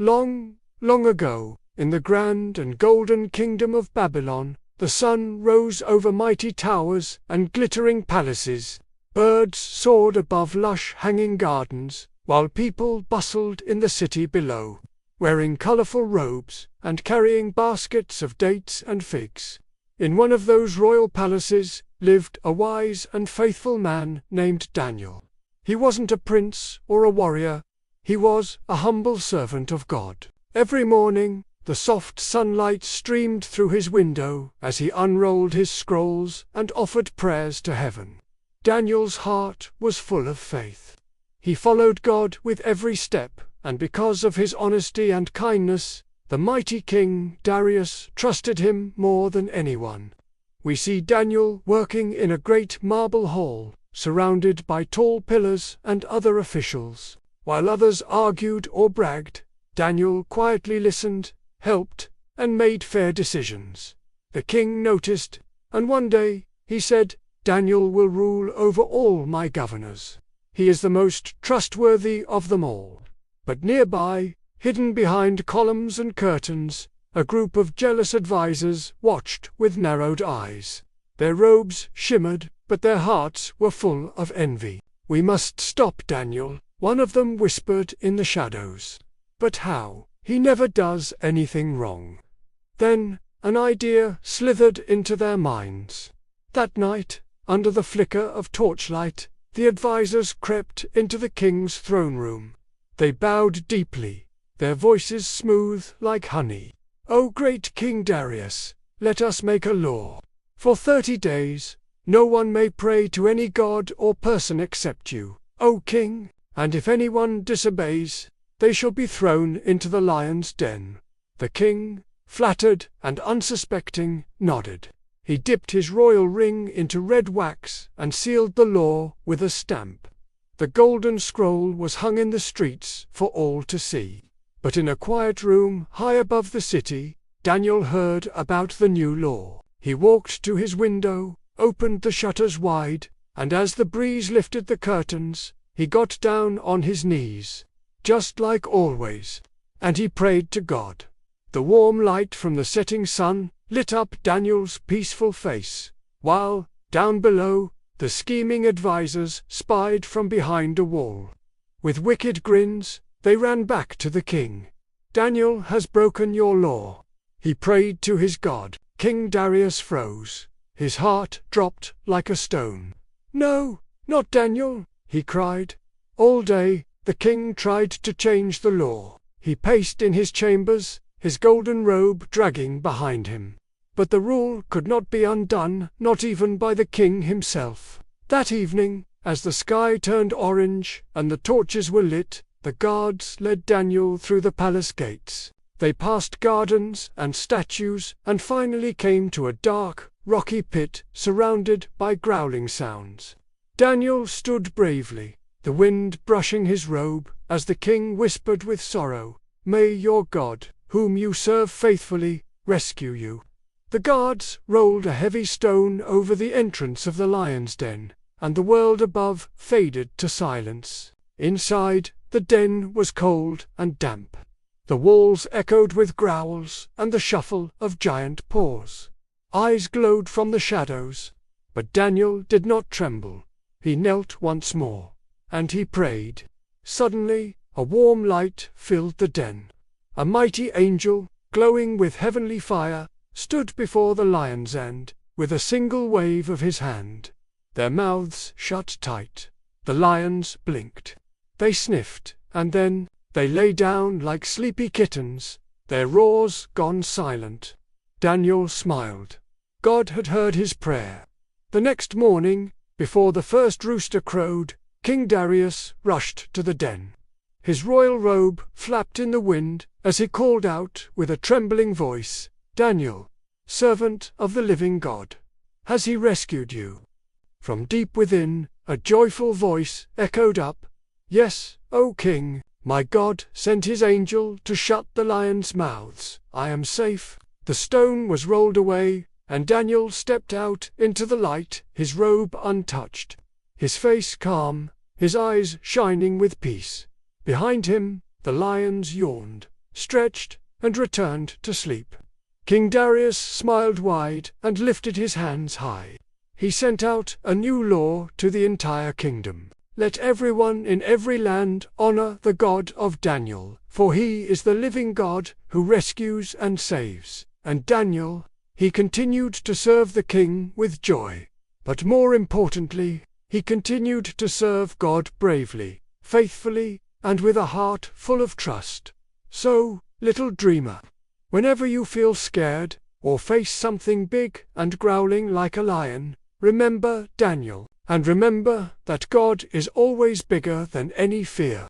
Long, long ago, in the grand and golden kingdom of Babylon, the sun rose over mighty towers and glittering palaces. Birds soared above lush hanging gardens, while people bustled in the city below, wearing colorful robes and carrying baskets of dates and figs. In one of those royal palaces lived a wise and faithful man named Daniel. He wasn't a prince or a warrior. He was a humble servant of God. Every morning, the soft sunlight streamed through his window as he unrolled his scrolls and offered prayers to heaven. Daniel's heart was full of faith. He followed God with every step, and because of his honesty and kindness, the mighty King Darius trusted him more than anyone. We see Daniel working in a great marble hall, surrounded by tall pillars and other officials. While others argued or bragged, Daniel quietly listened, helped, and made fair decisions. The king noticed, and one day he said, "Daniel will rule over all my governors. He is the most trustworthy of them all." But nearby, hidden behind columns and curtains, a group of jealous advisers watched with narrowed eyes. Their robes shimmered, but their hearts were full of envy. "We must stop Daniel," one of them whispered in the shadows. "But how? He never does anything wrong." Then an idea slithered into their minds. That night, under the flicker of torchlight, the advisers crept into the king's throne room. They bowed deeply, their voices smooth like honey. "O great King Darius, let us make a law. For 30 days, no one may pray to any god or person except you, O king, and if anyone disobeys, they shall be thrown into the lion's den." The king, flattered and unsuspecting, nodded. He dipped his royal ring into red wax and sealed the law with a stamp. The golden scroll was hung in the streets for all to see. But in a quiet room high above the city, Daniel heard about the new law. He walked to his window, opened the shutters wide, and as the breeze lifted the curtains, he got down on his knees, just like always, and he prayed to God. The warm light from the setting sun lit up Daniel's peaceful face, while, down below, the scheming advisers spied from behind a wall. With wicked grins, they ran back to the king. "Daniel has broken your law." He prayed to his God. King Darius froze. His heart dropped like a stone. "No, not Daniel," he cried. All day, the king tried to change the law. He paced in his chambers, his golden robe dragging behind him. But the rule could not be undone, not even by the king himself. That evening, as the sky turned orange and the torches were lit, the guards led Daniel through the palace gates. They passed gardens and statues and finally came to a dark, rocky pit surrounded by growling sounds. Daniel stood bravely, the wind brushing his robe, as the king whispered with sorrow, "May your God, whom you serve faithfully, rescue you." The guards rolled a heavy stone over the entrance of the lion's den, and the world above faded to silence. Inside, the den was cold and damp. The walls echoed with growls and the shuffle of giant paws. Eyes glowed from the shadows, but Daniel did not tremble. He knelt once more, and he prayed. Suddenly, a warm light filled the den. A mighty angel, glowing with heavenly fire, stood before the lion's end, with a single wave of his hand. Their mouths shut tight. The lions blinked. They sniffed, and then they lay down like sleepy kittens, their roars gone silent. Daniel smiled. God had heard his prayer. The next morning, before the first rooster crowed, King Darius rushed to the den. His royal robe flapped in the wind as he called out with a trembling voice, "Daniel, servant of the living God, has he rescued you?" From deep within, a joyful voice echoed up, "Yes, O king, my God sent his angel to shut the lions' mouths. I am safe." The stone was rolled away, and Daniel stepped out into the light, his robe untouched, his face calm, his eyes shining with peace. Behind him, the lions yawned, stretched, and returned to sleep. King Darius smiled wide and lifted his hands high. He sent out a new law to the entire kingdom. Let everyone in every land honor the God of Daniel, for he is the living God who rescues and saves. And Daniel, he continued to serve the king with joy. But more importantly, he continued to serve God bravely, faithfully, and with a heart full of trust. So, little dreamer, whenever you feel scared, or face something big and growling like a lion, remember Daniel, and remember that God is always bigger than any fear.